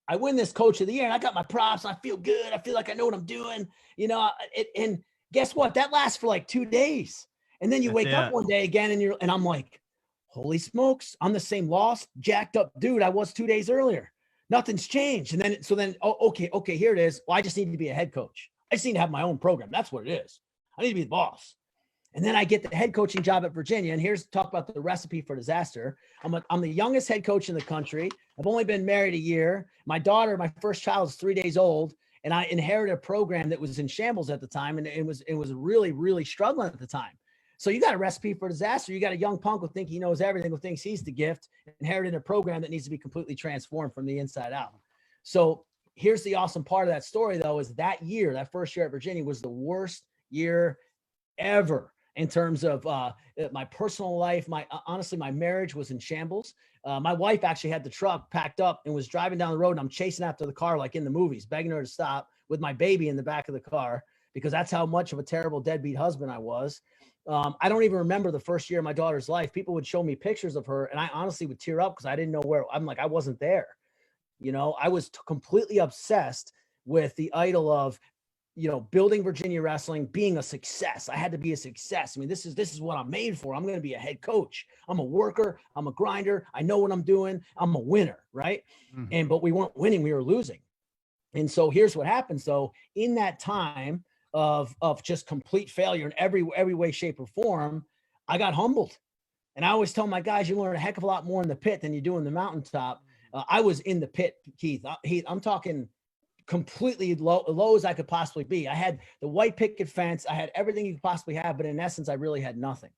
I win this coach of the year and I got my props. And I feel good. I feel like I know what I'm doing, you know, and guess what? That lasts for like 2 days. And then you wake up one day again and I'm like, holy smokes, I'm the same lost, jacked up dude I was 2 days earlier. Nothing's changed. And then, okay, here it is. Well, I just need to be a head coach. I just need to have my own program. That's what it is. I need to be the boss. And then I get the head coaching job at Virginia. And here's talk about the recipe for disaster. I'm the youngest head coach in the country. I've only been married a year. My daughter, my first child, is 3 days old. And I inherited a program that was in shambles at the time. And it was really, really struggling at the time. So you got a recipe for disaster. You got a young punk who thinks he knows everything, who thinks he's the gift, inherited a program that needs to be completely transformed from the inside out. So here's the awesome part of that story, though, is that year, that first year at Virginia was the worst year ever in terms of my personal life. Honestly, my marriage was in shambles. My wife actually had the truck packed up and was driving down the road, and I'm chasing after the car like in the movies, begging her to stop with my baby in the back of the car, because that's how much of a terrible deadbeat husband I was. I don't even remember the first year of my daughter's life. People would show me pictures of her and I honestly would tear up because I didn't know where. I'm like, I wasn't there. You know, I was completely obsessed with the idol of, you know, building Virginia wrestling, being a success. I had to be a success. I mean, this is what I'm made for. I'm going to be a head coach. I'm a worker. I'm a grinder. I know what I'm doing. I'm a winner. Right. Mm-hmm. But we weren't winning. We were losing. And so here's what happens though. In that time of just complete failure in every way, shape, or form, I got humbled. And I always tell my guys, you learn a heck of a lot more in the pit than you do in the mountaintop. I was in the pit, Keith. I'm talking completely low as I could possibly be. I had the white picket fence. I had everything you could possibly have, but in essence, I really had nothing.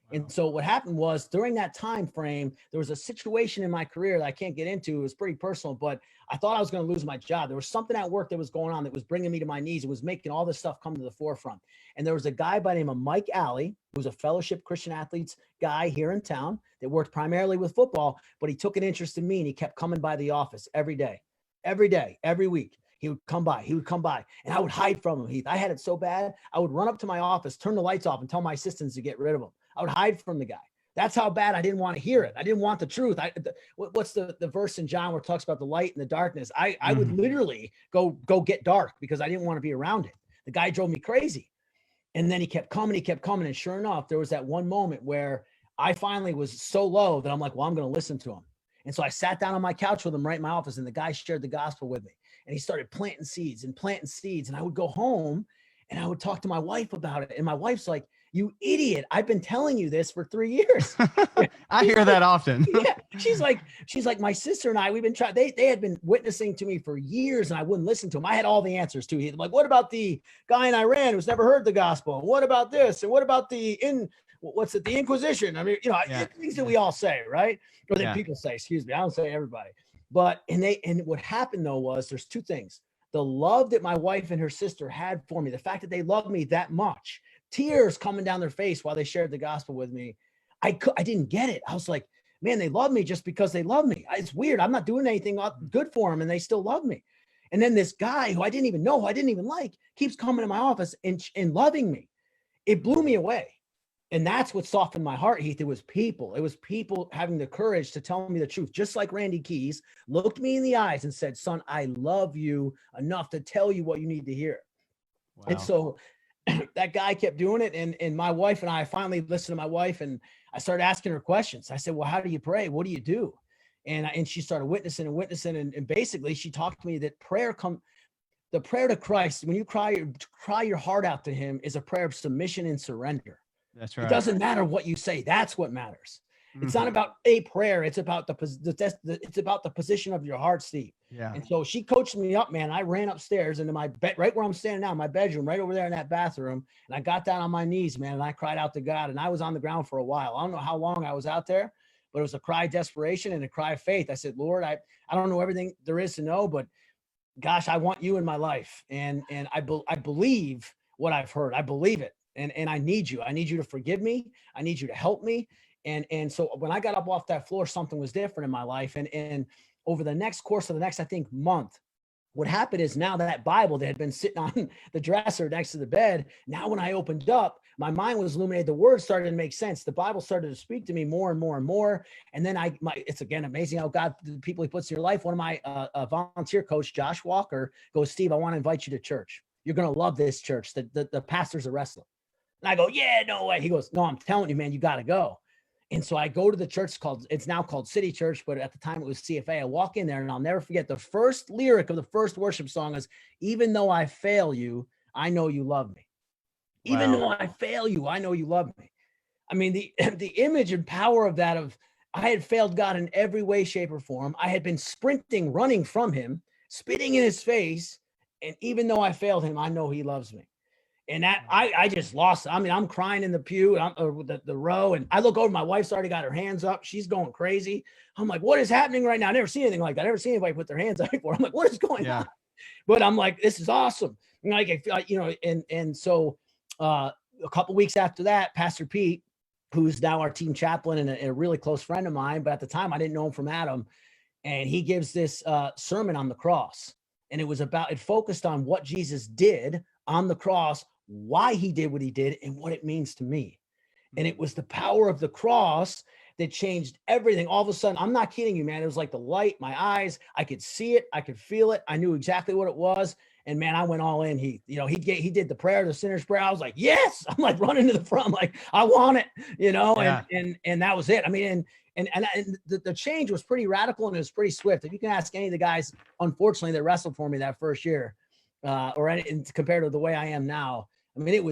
Wow. And so what happened was during that time frame, there was a situation in my career that I can't get into. It was pretty personal, but I thought I was going to lose my job. There was something at work that was going on that was bringing me to my knees. It was making all this stuff come to the forefront. And there was a guy by the name of Mike Alley, who was a fellowship Christian athletes guy here in town that worked primarily with football, but he took an interest in me and he kept coming by the office every day, every week. He would come by, and I would hide from him, Heath. I had it so bad. I would run up to my office, turn the lights off, and tell my assistants to get rid of him. I would hide from the guy. That's how bad I didn't want to hear it. I didn't want the truth. What's the verse in John where it talks about the light and the darkness? I would literally go get dark because I didn't want to be around it. The guy drove me crazy. And then he kept coming. And sure enough, there was that one moment where I finally was so low that I'm like, well, I'm going to listen to him. And so I sat down on my couch with him right in my office, and the guy shared the gospel with me. And he started planting seeds. And I would go home and I would talk to my wife about it. And my wife's like, you idiot. I've been telling you this for 3 years. I hear that often. Yeah. She's like, my sister and I, we've been trying, they had been witnessing to me for years and I wouldn't listen to them. I had all the answers too. He's like, what about the guy in Iran who's never heard the gospel? What about this? And what about the Inquisition? I mean, you know, things that we all say, right? Or that people say, excuse me. I don't say everybody. But, and what happened though was there's two things. The love that my wife and her sister had for me, the fact that they loved me that much, tears coming down their face while they shared the gospel with me. I didn't get it. I was like, man, they love me just because they love me. It's weird. I'm not doing anything good for them and they still love me. And then this guy who I didn't even know, who I didn't even like, keeps coming to my office and loving me. It blew me away. And that's what softened my heart, Heath. It was people having the courage to tell me the truth. Just like Randy Keys looked me in the eyes and said, son, I love you enough to tell you what you need to hear. Wow. And so that guy kept doing it. And my wife and I finally listened to my wife and I started asking her questions. I said, well, how do you pray? What do you do? And she started witnessing. And basically she talked to me that the prayer to Christ, when you cry your heart out to him, is a prayer of submission and surrender. That's right. It doesn't matter what you say. That's what matters. Mm-hmm. It's not about a prayer. It's about it's about the position of your heart, Steve. Yeah. And so she coached me up, man. I ran upstairs into my bed, right where I'm standing now, my bedroom, right over there in that bathroom. And I got down on my knees, man. And I cried out to God. And I was on the ground for a while. I don't know how long I was out there, but it was a cry of desperation and a cry of faith. I said, Lord, I don't know everything there is to know, but gosh, I want you in my life. And I believe what I've heard. I believe it. And I need you. I need you to forgive me. I need you to help me. And so when I got up off that floor, something was different in my life. And over the next course of the next, I think, month, what happened is now that Bible that had been sitting on the dresser next to the bed, now when I opened up, my mind was illuminated. The words started to make sense. The Bible started to speak to me more and more and more. And then it's again amazing how God, the people he puts in your life. One of my volunteer coach, Josh Walker, goes, Steve, I want to invite you to church. You're going to love this church. The pastor's a wrestler. And I go, yeah, no way. He goes, no, I'm telling you, man, you got to go. And so I go to the church it's now called City Church, but at the time it was CFA. I walk in there and I'll never forget the first lyric of the first worship song is, even though I fail you, I know you love me. Wow. Even though I fail you, I know you love me. I mean, the image and power of that, of I had failed God in every way, shape, or form. I had been sprinting, running from him, spitting in his face. And even though I failed him, I know he loves me. And that I just lost. I mean, I'm crying in the pew, the row, and I look over. My wife's already got her hands up. She's going crazy. I'm like, what is happening right now? I never seen anything like that. I never seen anybody put their hands up before. I'm like, what is going on? But I'm like, this is awesome. Like, you know, and so a couple weeks after that, Pastor Pete, who's now our team chaplain and a really close friend of mine, but at the time I didn't know him from Adam, and he gives this sermon on the cross, and it focused on what Jesus did on the cross, why he did what he did, and what it means to me. And it was the power of the cross that changed everything. All of a sudden, I'm not kidding you, man. It was like the light, my eyes, I could see it. I could feel it. I knew exactly what it was. And man, I went all in. He did the prayer, the sinner's prayer. I was like, yes, I'm like running to the front. I'm like, I want it, you know? Yeah. And that was it. I mean, and the change was pretty radical and it was pretty swift. If you can ask any of the guys, unfortunately, that wrestled for me that first year, compared to the way I am now, I mean, it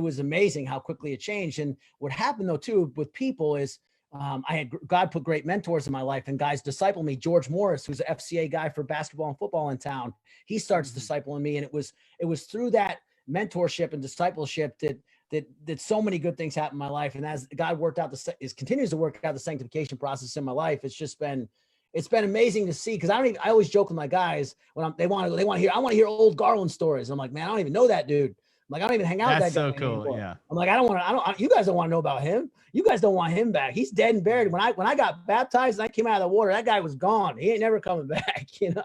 was amazing how quickly it changed. And what happened though too with people is God put great mentors in my life, and guys disciple me. George Morris, who's an FCA guy for basketball and football in town, he starts discipling me, and it was through that mentorship and discipleship that so many good things happened in my life. And as God continues to work out the sanctification process in my life, it's been amazing to see, because I always joke with my guys when I want to hear old Garland stories. I'm like, man, I don't even know that dude. I'm like, I don't even hang out with that guy. That's so cool. Anymore. Yeah. I'm like, you guys don't want to know about him. You guys don't want him back. He's dead and buried. When I got baptized and I came out of the water, that guy was gone. He ain't never coming back, you know?